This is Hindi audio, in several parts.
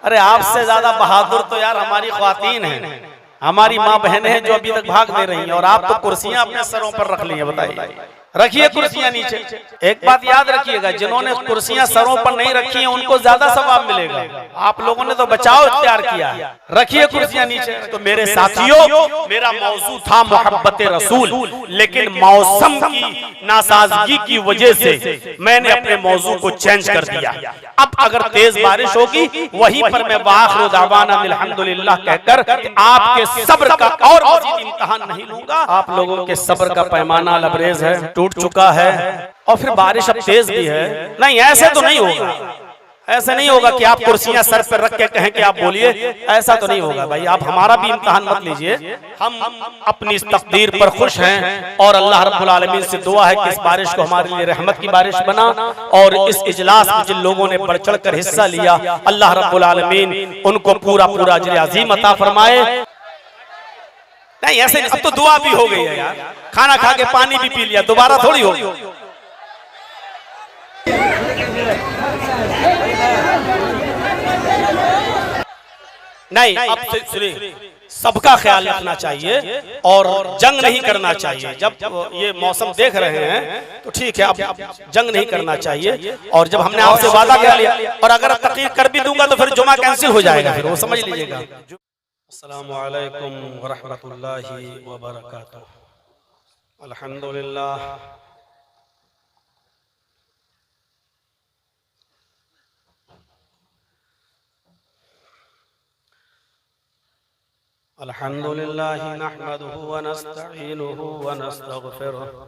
अरे आपसे ज्यादा बहादुर तो यार हमारी ख्वातीन हैं, हमारी माँ बहनें हैं जो अभी तक भाग दे रही हैं, और आप तो कुर्सियां अपने सरों पर रख ली हैं। बताइए, रखिए कुर्सियां नीचे। एक बात याद रखिएगा, जिन्होंने कुर्सियां सरों पर नहीं रखी हैं उनको ज्यादा सवाब मिलेगा। आप लोगों ने तो बचाव इख्तियार किया है, रखिए कुर्सियां नीचे। तो मेरे साथियों, मेरा मौजू था मोहब्बत रसूल, लेकिन मौसम की नासाजगी की वजह से मैंने अपने मौजू को चेंज कर दिया। अब अगर तेज बारिश होगी वहीं पर मैं वाखिरु दावाना अल्हम्दुलिल्लाह कहकर आपके सब्र का और मज़ीद इम्तिहान नहीं लूंगा। आप लोगों के सब्र का पैमाना लबरेज है, टूट चुका है, और फिर बारिश अब तेज भी है। नहीं, ऐसे तो नहीं होगा, ऐसे नहीं होगा कि आप कुर्सियां सर पर रख के कहें कि आप बोलिए, ऐसा तो नहीं होगा भाई। आप हमारा भी इम्तिहान मत लीजिए। हम अपनी इस तकदीर पर खुश हैं और अल्लाह रब्बुल आलमीन से दुआ है कि इस बारिश को हमारे लिए रहमत की बारिश बना, और इस इजलास में जिन लोगों ने बढ़ चढ़ कर हिस्सा लिया अल्लाह रब्बुल आलमीन उनको पूरा पूरा अजर अजीम अता फरमाए। नहीं ऐसे, अब तो दुआ भी हो गई है यार, खाना खा के पानी भी पी लिया, दोबारा थोड़ी होगी। नहीं, अब सुनिए, सबका ख्याल रखना चाहिए और जंग नहीं करना चाहिए। जब ये मौसम देख रहे हैं तो ठीक है, अब जंग नहीं करना चाहिए। और जब हमने आपसे वादा कर लिया, और अगर तकरीर कर भी दूंगा तो फिर जुमा कैंसिल हो जाएगा, फिर वो समझ लीजिएगा। अस्सलामु अलैकुम व रहमतुल्लाहि व बरकातुहू। अल्हम्दुलिल्लाह, अल्हम्दुलिल्लाह नहमदुहु व नस्तईनुहु व नस्तगफिरुहु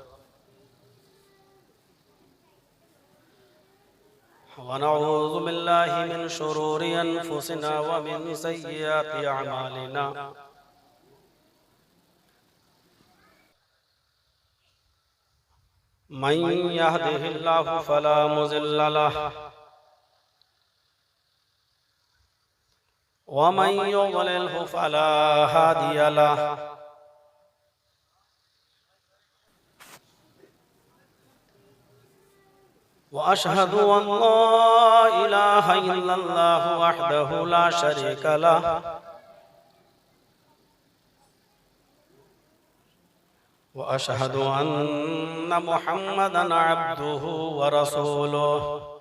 व नऊज़ु बिल्लाहि मिन शुरूरि अनफुसिना व मिन सय्यिआति अअमालिना। मन यहदिहिल्लाहु फला मुज़िल्ल लहु व मन युज़लिल्हु फला हादिय लहु। व अशहदु अल्ला इलाहा इल्लल्लाहु वहदहु ला शरीका लहु व अशहदु अन्ना मुहम्मदन अब्दुहु व रसूलुहु।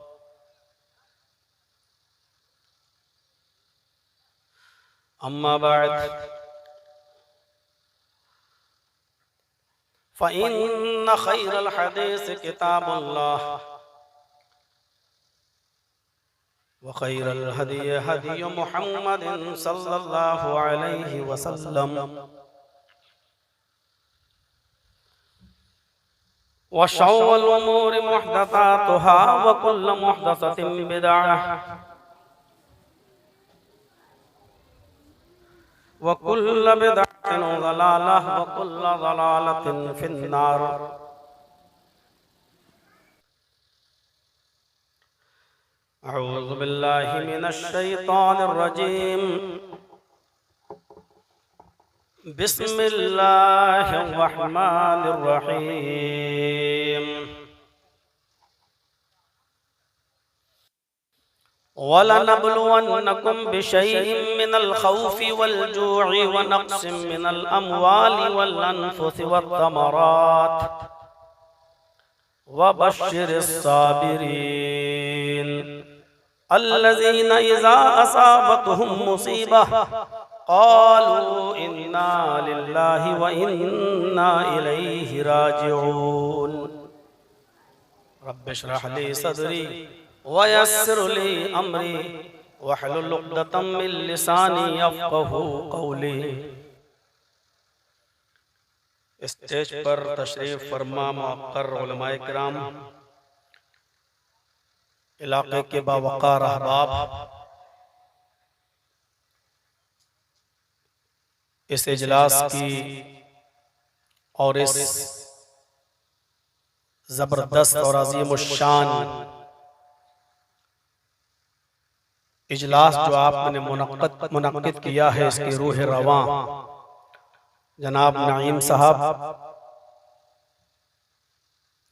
अम्मा बाद, फ़इन्न खैरल हदीस किताबुल्लाह व खैरल हदी हदी मुहम्मदिन सल्लल्लाहु अलैहि वसल्लम व शर्रुल उमूरि मुहदसातुहा व कुल्लु मुहदसतिन बिदअह व कुल्लु बिदअतिन ज़लालह व कुल्लु ज़लालतिन फिन्नार। अऊज़ु बिल्लाहि मिनश शैतानिर रजीम। बिस्मिल्लाहिर रहमानिर रहीम। वलनब्लुवन्नकुम बिशैइन मिनल खौफि वल जू'i व नक़्सिम मिनल अमवालि वल अनफुसि वत्तमरात व बश्शिरिस साबिरीन अल्लज़ीना इज़ा असाबतहुम मुसीबह क़ालू इन्ना लिल्लाहि व इन्ना इलैहि राजिऊन। रब्बिश्रह ली सदरी व यस्सिर ली अमरी वहलुल उक़दतम मिन लिसानी यफ़क़हू क़ौली। स्टेज पर तशरीफ फरमा मुअक्कर उलमाए किराम, इलाके के बावक़ार अहबाब, इस इजलास की और इस जबरदस्त और अज़ीमुश्शान इजलास जो आपने मुनक्किद किया है, इसकी रूह रवां जनाब नईम साहब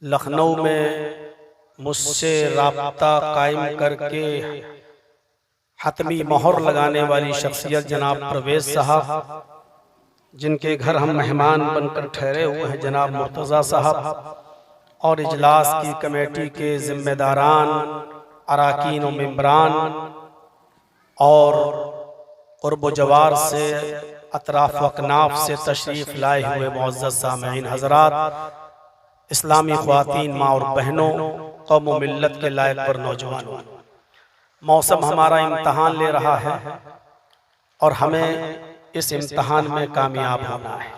लखनऊ में मुझसे राब्ता कायम करके हतमी मोहर लगाने वाली शख्सियत जनाब परवेज साहब, जिनके घर हम मेहमान बनकर ठहरे हुए हैं जनाब मुर्तज़ा साहब, और इजलास की कमेटी के जिम्मेदारान, अराकीन और मेंबरान और क़ुर्ब जवार से, अतराफ़ व अकनाफ़ से तशरीफ़ लाए हुए मुअज़्ज़ज़ सामईन हज़रात, इस्लामी ख़वातीन, माँ और बहनों, कौम व मिल्लत के लायक पर नौजवानों, मौसम हमारा इम्तहान ले रहा है और हमें इस इम्तहान में कामयाब होना है।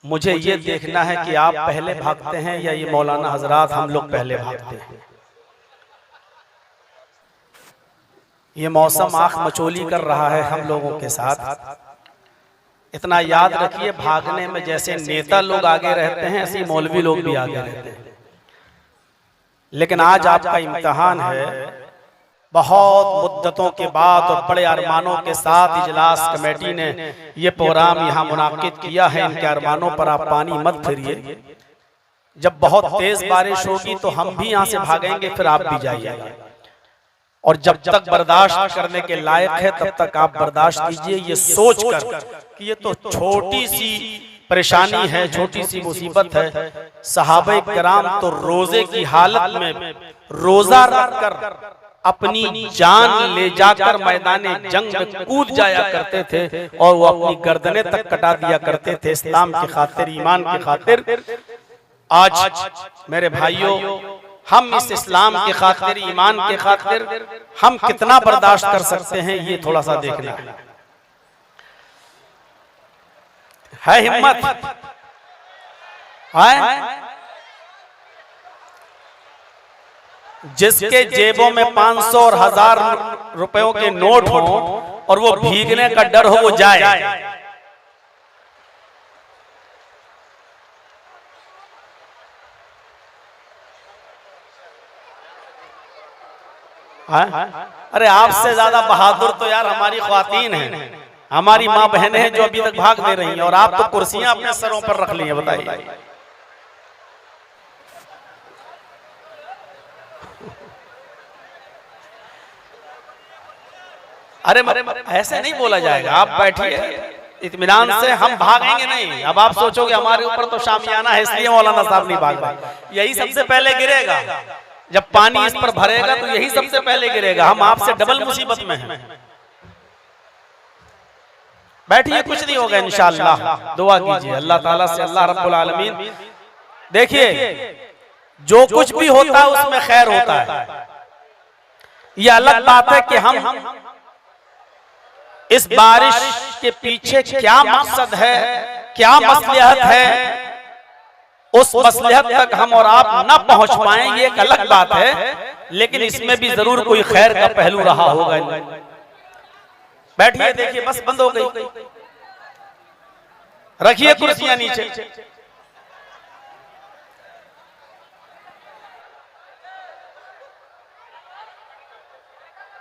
मुझे ये देखना है कि आप पहले भागते हैं या ये मौलाना हजरात हम लोग पहले भागते हैं। ये मौसम आँख मचोली कर रहा है हम लोगों के साथ। इतना याद रखिए, भागने में जैसे नेता लोग आगे रहते हैं ऐसे मौलवी लोग भी आगे रहते हैं। लेकिन आज आपका इम्तहान है। बहुत मुद्दतों के बाद और बड़े अरमानों के साथ इजलास कमेटी ने ये प्रोग्राम यहाँ मुनाकिद किया है। इनके अरमानों पर आप पानी मत फिरिए। जब बहुत तेज बारिश होगी तो हम भी यहाँ से भागेंगे, फिर आप भी जाइएगा। और जब तक बर्दाश्त करने के लायक है तब तक आप बर्दाश्त कीजिए, ये सोचकर कि ये तो छोटी सी परेशानी है, छोटी सी मुसीबत है। सहाबे किराम तो रोजे की हालत में रोजा रखकर अपनी जान ले जाकर मैदाने जंग में कूद जाया करते थे और वो अपनी गर्दनें तक कटा दिया करते थे इस्लाम की खातिर, ईमान की खातिर। आज मेरे भाइयों, हम इस इस्लाम के खातिर, ईमान के खातिर हम कितना बर्दाश्त कर सकते हैं, ये थोड़ा सा देखना है। हिम्मत है? जिसके जेबों में 500 और 1000 रुपयों के नोट हो और वो भीगने का डर हो, वो जाए। अरे आपसे ज्यादा बहादुर तो यार हमारी ख्वातीन हैं, हमारी माँ बहनें हैं जो अभी तक भाग दे रही हैं, और आप तो कुर्सियां अपने सरों पर रख ली हैं। बताइए, अरे ऐसे नहीं बोला जाएगा। आप बैठिए इत्मीनान से, हम भागेंगे नहीं। अब आप सोचोगे हमारे ऊपर तो शामियाना है इसलिए मौलाना साहब नहीं भाग रहे। यही सबसे पहले गिरेगा, जब पानी इस पर भरेगा तो यही सबसे पहले गिरेगा। हम आपसे डबल मुसीबत में हैं। बैठिए, कुछ नहीं होगा इंशाअल्लाह। दुआ कीजिए अल्लाह ताला से, अल्लाह रब्बुल आलमीन। देखिए, जो कुछ भी होता है उसमें खैर होता है। ये अलग बात है कि हम इस बारिश के पीछे क्या मकसद है, क्या मसलहत है, उस मसलहत तक हम और आप न पहुंच पाए, ये एक अलग बात है। लेकिन इसमें भी जरूर कोई खैर का पहलू रहा होगा। बैठिए, देखिए बस बंद हो गई। रखिए कुर्सियां नीचे।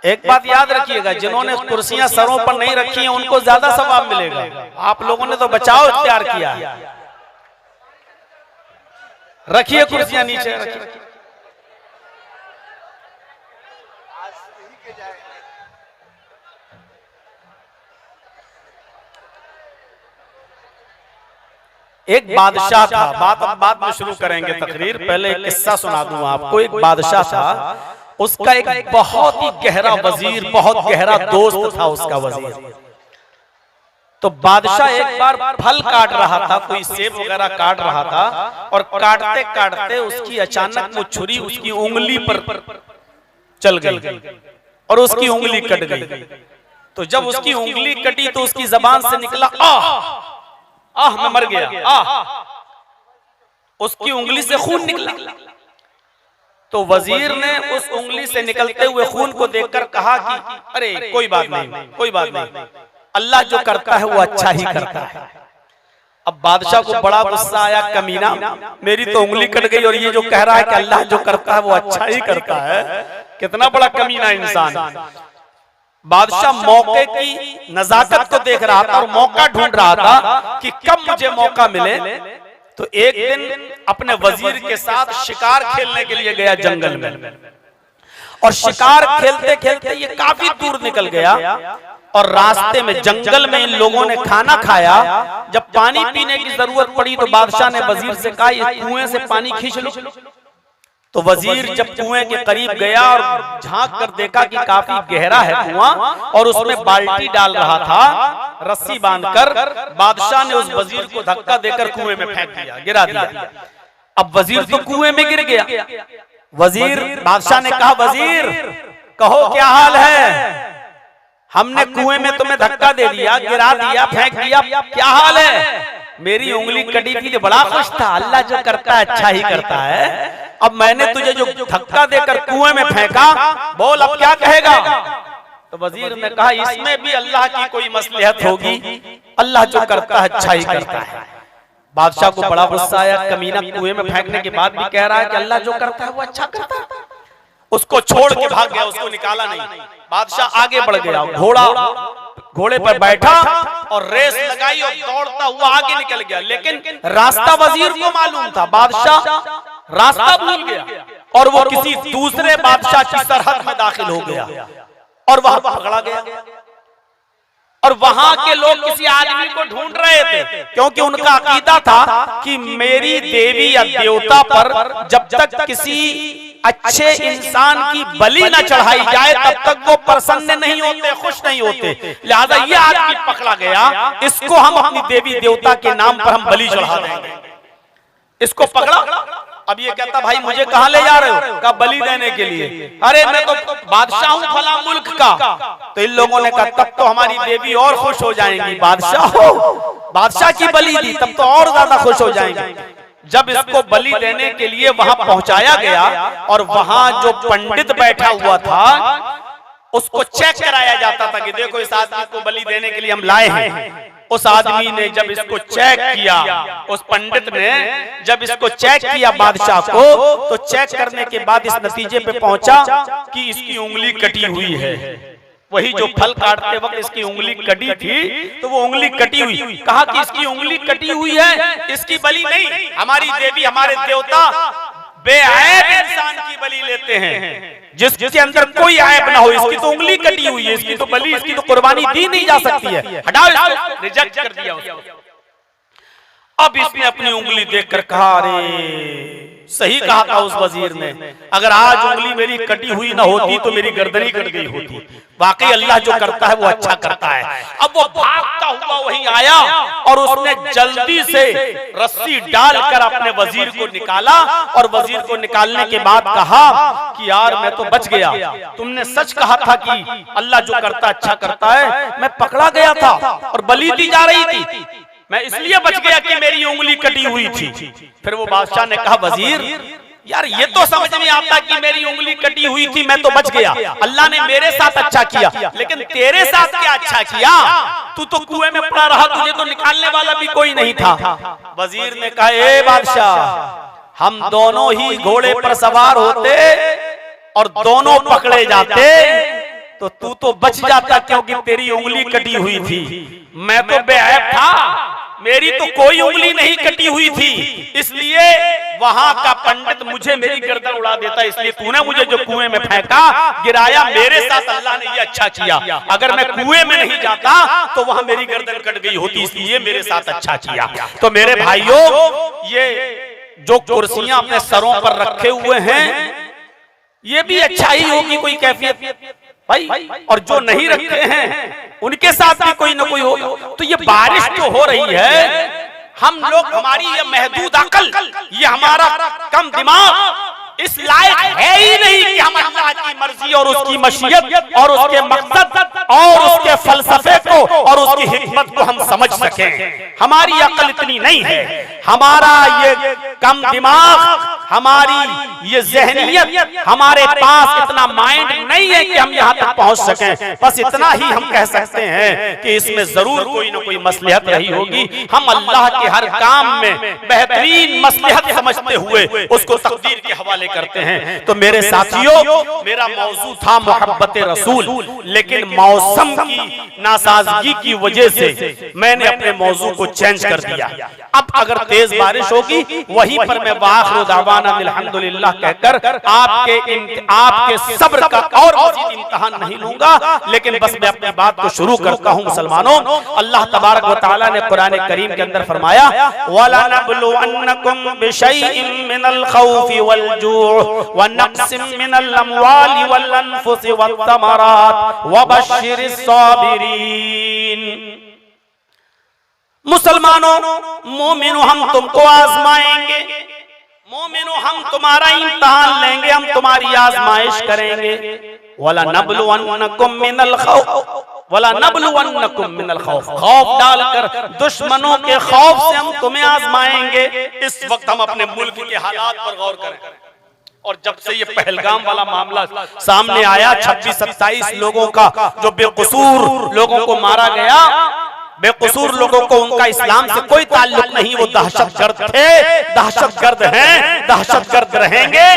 एक बात याद रखिएगा, जिन्होंने कुर्सियां सरों पर नहीं रखी हैं उनको ज्यादा सवाब मिलेगा। आप लोगों ने तो बचाव इख्तियार किया है। रखिए कुर्सियां नीचे, रखिए। एक बादशाह था, बात अब बाद में शुरू करेंगे तकरीर, पहले एक किस्सा सुना दूं आपको। एक बादशाह था, उसका एक बहुत ही गहरा वजीर, बहुत गहरा दोस्त था उसका वजीर। तो बादशाह एक बार फल काट रहा था, कोई सेब वगैरह काट रहा था, और काटते काटते उसकी अचानक वो छुरी उसकी उंगली पर चल गई और उसकी उंगली कट गई। तो जब उसकी उंगली कटी तो उसकी जबान से निकला आह, आह मैं मर गया, आह। उसकी उंगली से खून निकला। तो वजीर ने उस उंगली से निकलते हुए खून को देखकर कहा कि अरे कोई बात नहीं, कोई बात नहीं, अल्लाह जो करता है वो अच्छा ही करता है। अब बादशाह को बड़ा गुस्सा आया, कमीना, मेरी तो उंगली कट गई और ये जो कह रहा है कि अल्लाह जो करता है वो अच्छा ही करता है, कितना बड़ा कमीना इंसान। बादशाह मौके की नजाकत को देख रहा था और मौका ढूंढ रहा था कि कब मुझे मौका मिले। तो एक दिन अपने वजीर के साथ शिकार खेलने के लिए गया जंगल में, और शिकार खेलते खेलते ये काफी दूर निकल गया और रास्ते में जंगल में इन लोगों ने खाना खाया। जब पानी पीने की जरूरत पड़ी तो बादशाह ने वजीर से कहा ये कुएं से पानी खींच लो। तो वजीर जब कुएं के करीब गया और झांक कर देखा कि काफी गहरा है कुआं और उसमें बाल्टी डाल रहा था रस्सी बांधकर, बादशाह ने उस वजीर को धक्का देकर कुएं में फेंक दिया, गिरा दिया। अब वजीर तो कुएं में गिर गया। वजीर, बादशाह ने कहा वजीर कहो क्या हाल है, हमने कुएं में तुम्हें धक्का दे दिया, गिरा दिया, फेंक दिया, क्या हाल है? मेरी उंगली कटी थी तो बड़ा खुश था, अल्लाह जो करता है अच्छा ही करता है। अब मैंने तुझे जो धक्का देकर कुएं में फेंका, बोल अब क्या कहेगा? तो वजीर ने कहा इसमें भी अल्लाह की कोई मसलहत होगी, अल्लाह जो करता है अच्छा ही करता है। बादशाह को बड़ा गुस्सा आया, कमीना कुएं में फेंकने के बाद भी कह रहा है कि अल्लाह जो करता है वो अच्छा करता है। उसको छोड़ के भाग गया, उसको निकाला नहीं। बादशाह आगे बढ़ गया, घोड़े पर बैठा और रेस लगाई और दौड़ता हुआ आगे निकल गया। लेकिन रास्ता वजीर को मालूम था, बादशाह रास्ता भूल गया और वो किसी दूसरे बादशाह की सरहद में दाखिल हो गया और वहां पकड़ा गया। और वहां के लोग किसी आदमी को ढूंढ रहे थे क्योंकि उनका अकीदा था कि मेरी देवी या देवता पर जब तक किसी अच्छे इंसान की बलि न चढ़ाई जाए तब तक वो प्रसन्न नहीं होते, खुश नहीं होते। लिहाजा ये आदमी पकड़ा गया, इसको हम अपनी देवी देवता के नाम पर हम बलि चढ़ा देंगे। इसको पकड़ा। अब ये कहता भाई मुझे कहाँ ले जा रहे हो? कहा बलि देने के लिए। अरे मैं तो बादशाह हूँ फला मुल्क का। तो इन लोगों ने कहा तब तो हमारी देवी और खुश हो जाएंगी, बादशाह हो, बादशाह की बलि दी तब तो और ज्यादा खुश हो जाएंगे। जब इसको बलि देने के लिए वहां पहुंचाया गया और वहां जो पंडित बैठा हुआ था उसको चेक कराया जाता था कि देखो इस आदमी को बलि देने के लिए हम लाए हैं। उस आदमी ने जब इसको चेक किया, उस पंडित ने जब इसको चेक किया बादशाह को, तो चेक करने के बाद इस नतीजे पे पहुंचा कि इसकी उंगली कटी हुई है। वही जो फल काटते वक्त इसकी उंगली कटी थी तो वो उंगली कटी हुई। कहा कि इसकी उंगली कटी हुई है, इसकी बलि नहीं, हमारी देवी हमारे देवता बेऐब इंसान की बलि लेते हैं, जिसके अंदर कोई ऐब ना हो। इसकी तो उंगली कटी हुई है, इसकी तो बलि, इसकी तो कुर्बानी दी नहीं जा सकती है, हटाओ इसको। रिजेक्ट कर दिया उसको। अब इसने अपनी उंगली देखकर कहा अरे सही कहा था उस वजीर ने, अगर आज उंगली मेरी कटी हुई ना होती तो मेरी गर्दन ही कट गई होती। वाकई अल्लाह जो करता है वो अच्छा करता है। अब वो भागता हुआ वहीं आया और उसने जल्दी से रस्सी डालकर अपने वजीर को निकाला और वजीर को निकालने के बाद कहा कि यार मैं तो बच गया, तुमने सच कहा था कि अल्लाह जो करता अच्छा करता है। मैं पकड़ा गया था और बलि दी जा रही थी, मैं इसलिए बच गया कि मेरी उंगली कटी हुई थी। फिर वो बादशाह ने कहा वजीर यार ये तो समझ नहीं आता कि मेरी उंगली कटी हुई थी, मैं तो बच गया, अल्लाह ने मेरे साथ अच्छा किया, लेकिन तेरे साथ क्या अच्छा किया? तू तो कुएं में पड़ा रहा, तुझे तो निकालने वाला भी कोई नहीं था। वजीर ने कहा ए बादशाह, हम दोनों ही घोड़े पर सवार होते और दोनों पकड़े जाते तो तू तो बच जाता क्योंकि तेरी उंगली कटी हुई थी। मैं तो बेऐब था, मेरी तो कोई उंगली नहीं कटी हुई थी, इसलिए वहां का पंडित मुझे मेरी गर्दन उड़ा देता, इसलिए तूने मुझे जो कुएं में फेंका गिराया, मेरे साथ अल्लाह ने ये अच्छा किया। अगर मैं कुएं में नहीं जाता तो वहां मेरी गर्दन कट गई होती, इसलिए मेरे साथ अच्छा किया। तो मेरे भाइयों, ये जो कुर्सियां अपने सरों पर रखे हुए हैं ये भी अच्छा ही होगी कोई कैफियत भाई, और जो नहीं रखते हैं उनके साथ भी कोई ना कोई होगा। तो ये बारिश जो हो रही है, हम लोग, हमारी ये महदूद अकल, ये हमारा कम दिमाग इस लायक है ही नहीं कि हम अल्लाह की मर्जी और उसकी मशीयत और उसके मकसद और उसके फलसफे को और उसकी हिकमत को हम समझ सकें। हमारी अकल इतनी नहीं है, हमारा ये कम दिमाग, हमारी ये ज़हनियत, हमारे पास इतना माइंड नहीं है कि हम यहाँ तक पहुँच सकें। बस इतना ही हम कह सकते हैं कि इसमें जरूर कोई ना कोई मसलहत रही होगी। हम अल्लाह के हर काम में बेहतरीन मसलहत समझते हुए उसको तकदीर के हवाले करते हैं। तो मेरे साथियों, मेरा मौजू था मोहब्बत रसूल, लेकिन मौसम की नासाजगी की वजह से मैंने अपने मौजू को चेंज कर दिया। अब अगर तेज बारिश होगी, वहीं पर मैं वाखिरु दावाना अल्हम्दुलिल्लाह कहकर आपके सब्र का और मज़ीद इम्तिहान नहीं लूंगा, लेकिन बस मैं अपनी बात को शुरू करता हूं। मुसलमानों, अल्लाह तबारक व तआला ने कुरान करीम के अंदर फरमाया, वला नबलुवन्नकुम बिशैइन मिनल खौफि वल जूअ व नक्सिम मिनल अमवालि वल अनफुसि वत तमरात व बश्शिरिस साबिरीन। मुसलमानों, मोमिनो, हम तुमको आजमाएंगे, मोमिनो हम तुम्हारा इम्तिहान लेंगे, हम तुम्हारी आजमाइश करेंगे। वला नबलुवन्नकुम मिनल खौफ, वला नबलुवन्नकुम मिनल खौफ, खौफ डालकर दुश्मनों के खौफ से हम तुम्हें आजमाएंगे। इस वक्त हम अपने मुल्क के हालात पर गौर करें, और जब से ये पहलगाम वाला मामला सामने आया, 26-27 लोगों का जो बेकसूर लोगों को मारा गया, बेकसूर लोगों को उनका इस्लाम से कोई ताल्लुक नहीं, वो दहशतगर्द थे, दहशतगर्द हैं, दहशतगर्द रहेंगे।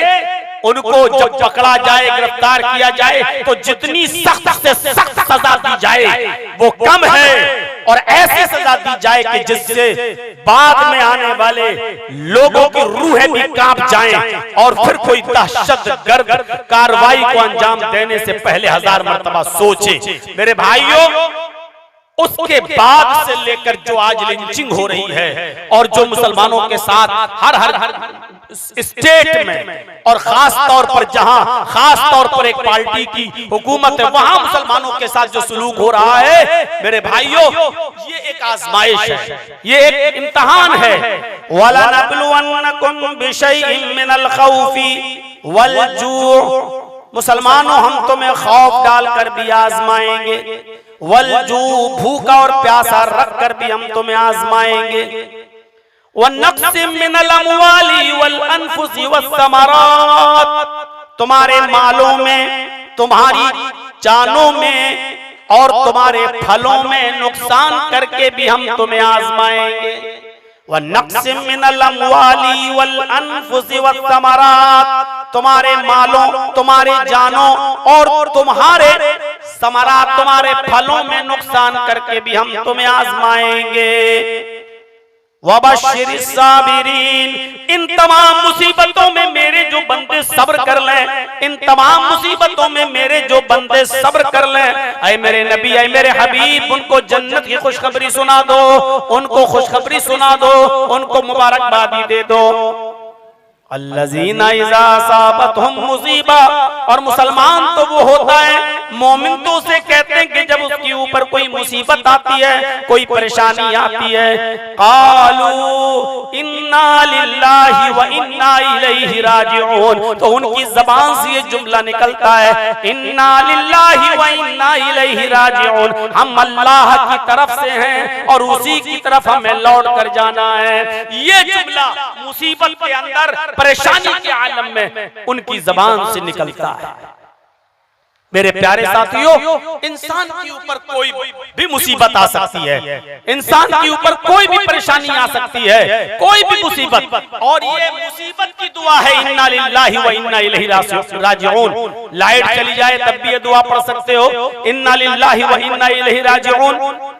उनको जब पकड़ा जाए, गिरफ्तार किया जाए, तो जितनी सख्त से सख्त सजा दी जाए वो कम है, और ऐसी सजा दी जाए कि जिससे बाद में आने वाले लोगों की रूहें भी कांप जाएं, और फिर कोई दहशतगर्द कार्रवाई को अंजाम देने से पहले 1000 मर्तबा सोचे। मेरे भाइयों, उसके बाद से लेकर जो आज लिंचिंग हो रही है, और जो मुसलमानों के साथ हर स्टेट में, और खास तौर पर जहां खास तौर पर एक पार्टी की हुकूमत है, वहां मुसलमानों के साथ जो सलूक हो रहा है, मेरे भाइयों, ये एक आजमाइश है, ये एक इम्तिहान है। वला नबलुवन्नकुम बिशैइन मिनल खौफि वल जूअ, मुसलमानों हम तुम्हें खौफ डालकर भी आजमाएंगे, वल जू, भूखा और प्यासा रखकर भी हम तुम्हें आजमाएंगे, व नक्सिम मिनल अमवालि वल अनफुसि वस समरात, तुम्हारे मालों में, तुम्हारी जानों में और तुम्हारे फलों में नुकसान करके भी हम तुम्हें आजमाएंगे। व नक्सिम मिनल अमवालि वल अनफुसि वस समरात, तुम्हारे मालों, तुम्हारे जानों और तुम्हारे समरात, तुम्हारे फलों में नुकसान करके भी हम तुम्हें आजमाएंगे। वबश्शिरिस साबिरीन, इन तमाम मुसीबतों में मेरे जो बंदे सब्र कर लें, इन तमाम मुसीबतों में मेरे जो बंदे सब्र कर लें, ऐ मेरे नबी, ऐ मेरे हबीब, उनको जन्नत की खुशखबरी सुना दो, उनको खुशखबरी सुना दो, उनको मुबारकबादी दे दो। अल्लज़ीना इज़ा असाबतहुम मुसीबा, और मुसलमान तो वो होता है, मोमिन तो उसे कहते हैं कि जब उसके ऊपर कोई मुसीबत आती है, कोई परेशानी आती है, क़ालू इन्ना लिल्लाहि व इन्ना इलैहि राजिऊन, तो उनकी ज़बान से ये जुमला निकलता है, इन्ना लिल्लाहि व इन्ना इलैहि राजिऊन, हम अल्लाह की तरफ से हैं और उसी की तरफ हमें लौट कर जाना है। ये जुमला मुसीबत के अंदर, परेशानी के आलम में उनकी जबान से निकलता है। मेरे प्यारे साथियों, इंसान के ऊपर कोई भी मुसीबत आ सकती है, इंसान के ऊपर कोई भी परेशानी आ सकती है, कोई भी मुसीबत, और ये मुसीबत की दुआ है, इन्ना लिल्लाहि व इन्ना इलैहि राजिऊन। लाइट चली जाए तब भी ये दुआ पढ़ सकते हो, इन्ना लिल्लाहि व इन्ना इलैहि राजिऊन।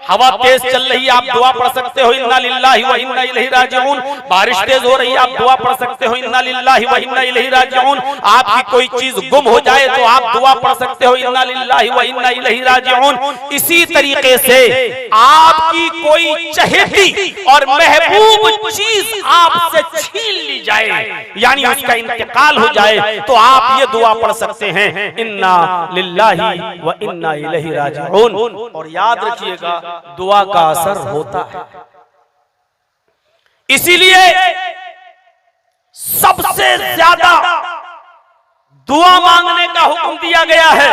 हवा तेज चल रही है, आप दुआ पढ़ सकते हो, इन्ना लिल्लाहि व इन्ना इलैहि राजिऊन। बारिश तेज हो रही है, आप दुआ पढ़ सकते हो, इन्ना लिल्लाहि व इन्ना इलैहि राजिऊन। आपकी कोई चीज गुम हो जाए तो आप दुआ पढ़ सकते हो, इन्ना लिल्लाहि व इन्ना इलैहि राजिऊन। इसी तरीके से आपकी कोई चहेती और महबूब चीज आपसे छीन ली जाए, यानी उसका इंतकाल हो जाए, तो आप ये दुआ पढ़ सकते हैं, इन्ना लिल्लाहि व इन्ना इलैहि राजिऊन। और याद रखिएगा, दुआ का असर होता है। इसीलिए सबसे ज्यादा दुआ मांगने का हुक्म दिया गया है,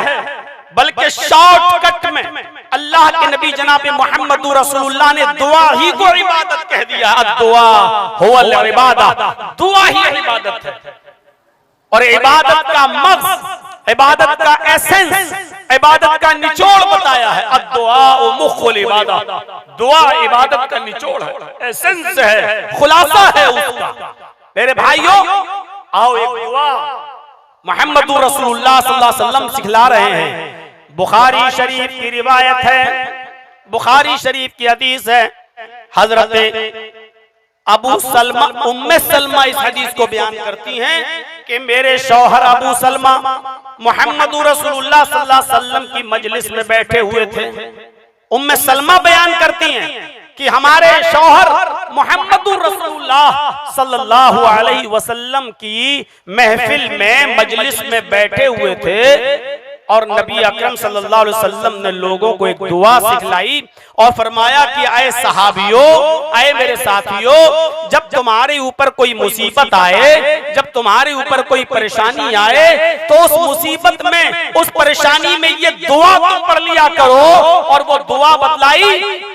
बल्कि शॉर्टकट में अल्लाह के नबी जनाब मोहम्मद रसूलुल्लाह ने दुआ ही को इबादत कह दिया। दुआ हुवल इबादत, दुआ ही इबादत है। और इबादत का मग़ज़, इबादत का एसेंस, इबादत का निचोड़ बताया है। अद्दुआ मुख़्ल इबादत, दुआ इबादत का निचोड़ है, एसेंस है, खुलासा है उसका। मेरे भाइयों, आओ एक दुआ मोहम्मद रसूलुल्लाह सल्लल्लाहु अलैहि वसल्लम सिखला रहे हैं। बुखारी शरीफ की रिवायत है, बुखारी शरीफ की हदीस है। हजरत अबू सलमा, उम्मे सलमा इस हदीस को बयान करती हैं कि मेरे शौहर अबू सलमा मोहम्मद रसूलुल्लाह सल्लल्लाहु अलैहि वसल्लम की मजलिस में बैठे हुए थे। उम्मे सलमा बयान करती हैं कि हमारे शौहर मोहम्मद रसूलुल्लाह सल्लल्लाहु अलैहि वसल्लम की महफिल में मजलिस में बैठे हुए थे और नबी अकरम सल्लल्लाहु अलैहि वसल्लम ने लोगों को एक दुआ सिखलाई और फरमाया कि आए सहाबियों, आए मेरे साथियों, जब तुम्हारे ऊपर कोई मुसीबत आए, जब तुम्हारे ऊपर कोई परेशानी आए, तो उस मुसीबत में, उस परेशानी में ये दुआ तुम पढ़ लिया करो। और वो दुआ बतलाई,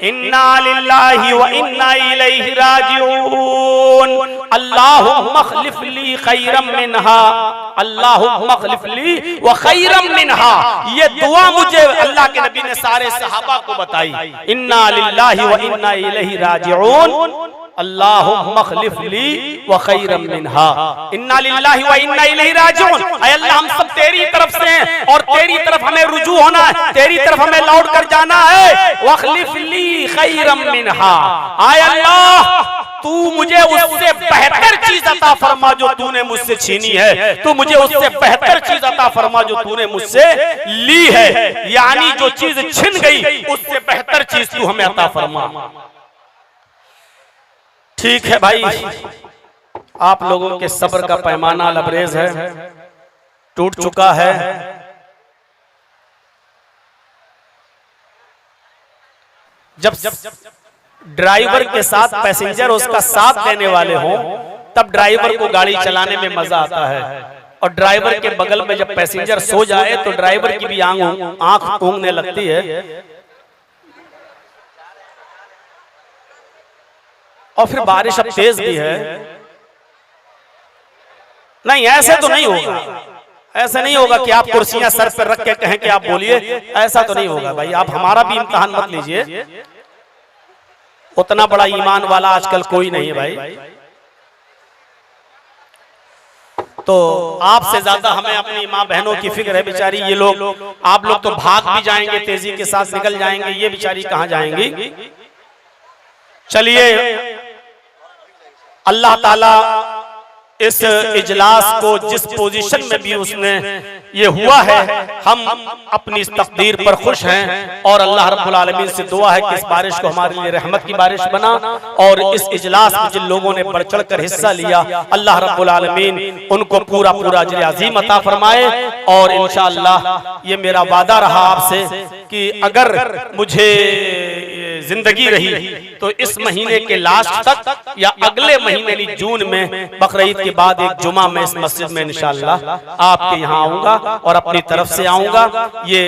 इन्ना लिल्लाहि व इन्ना इलैहि राजिऊन, अल्लाहुम्मा खलिफ ली खैरम मिनहा, अल्लाहुम्मा खलिफ ली व खैरम मिनहा। ये दुआ मुझे अल्लाह के नबी ने सारे सहाबा को बताई। इन्ना लिल्लाहि व इन्ना इलैहि राजिऊन, अल्लाहुम्मा खलिफ ली व खैरम मिनहा। इन्ना लिल्लाहि व इन्ना इलैहि राजिऊन, ऐ अल्लाह हम सब तेरी तरफ से हैं और तेरी तरफ हमें रुजू होना है, तेरी तरफ हमें लौट कर जाना है। व खलिफ ली खैरम मिनहा, ऐ अल्लाह तू मुझे उससे बेहतर चीज अता फरमा जो तूने मुझसे छीनी है, तू मुझे उससे बेहतर चीज अता फरमा जो तूने मुझसे ली है, यानी जो चीज छिन गई उससे बेहतर चीज तू हमें अता फरमा। ठीक है भाई, आप लोगों के सब्र का पैमाना लबरेज है, टूट चुका है। जब ड्राइवर के साथ पैसेंजर उसका साथ देने वाले हों तब ड्राइवर को गाड़ी चलाने में मजा आता है, और ड्राइवर के बगल में जब पैसेंजर सो जाए तो ड्राइवर की भी आंख ऊँघने लगती है। और फिर बारिश अब तेज भी है। नहीं, ऐसे तो नहीं होगा, ऐसे नहीं होगा कि आप कुर्सियां सर पर रख के कहें कि आप बोलिए, ऐसा तो नहीं होगा भाई। आप हमारा भी इम्तिहान मत लीजिए, उतना बड़ा ईमान वाला आजकल कोई नहीं है भाई। तो आपसे ज्यादा हमें अपनी माँ बहनों की फिक्र है। बेचारी ये लोग, आप लोग तो भाग भी जाएंगे, तेजी के साथ निकल जाएंगे, ये बेचारी कहाँ जाएंगी। चलिए, अल्लाह ताला इस इजलास को जिस पोजीशन में भी उसने ये हुआ है, हम अपनी इस तकदीर पर खुश हैं और अल्लाह रब्बुल आलमीन से दुआ है कि इस बारिश को हमारे लिए रहमत की बारिश बना। और इस इजलास में जिन लोगों ने बढ़ चढ़ कर हिस्सा लिया, अल्लाह रब्बुल आलमीन उनको पूरा पूरा अजर अजीम अता फरमाए। और इंशाअल्लाह ये मेरा वादा रहा आपसे कि अगर मुझे जिंदगी रही तो इस महीने के लास्ट तक या अगले महीने जून में बकरीद के बाद एक जुमा में इस मस्जिद में इंशाअल्लाह आपके यहाँ आऊंगा और अपनी तरफ से आऊंगा। ये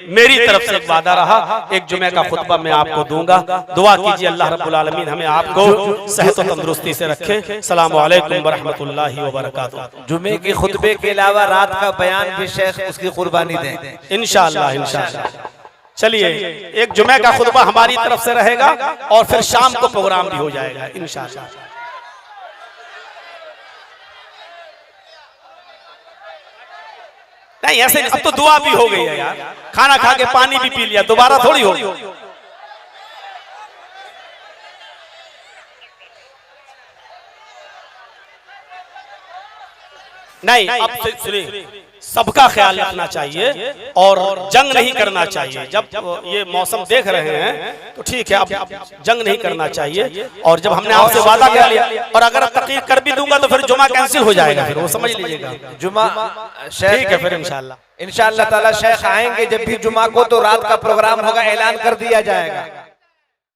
मेरी तरफ से एक वादा रहा, एक जुमे का खुतबा मैं आपको दूंगा। दुआ कीजिए अल्लाह रब्बुल आलमीन हमें आपको सेहत और तंदुरुस्ती से रखे। सलाम अलैकुम व रहमतुल्लाहि व बरकातुहू। जुमे के खुतबे के अलावा रात का बयान भी शेख उसकी कुर्बानी दें इंशाअल्लाह, इंशाअल्लाह। चलिए, एक जुमे का खुतबा हमारी तरफ से रहेगा और फिर शाम को प्रोग्राम भी हो जाएगा इंशाअल्लाह। नहीं ऐसे, अब तो दुआ भी हो गई है यार, खाना खा के पानी भी पी लिया, दोबारा थोड़ी होगी। नहीं, अब सुनिए, सबका ख्याल रखना चाहिए और जंग नहीं करना चाहिए। जब ये मौसम देख रहे हैं तो ठीक है, अब जंग नहीं करना चाहिए। और जब हमने आपसे वादा कर लिया, और अगर तकरीर कर भी दूंगा तो फिर जुमा कैंसिल हो जाएगा, फिर वो समझ लीजिएगा। जुमा ठीक है, फिर इंशाअल्लाह ताला शेख आएंगे जब भी जुमा को, तो रात का प्रोग्राम होगा, ऐलान कर दिया जाएगा।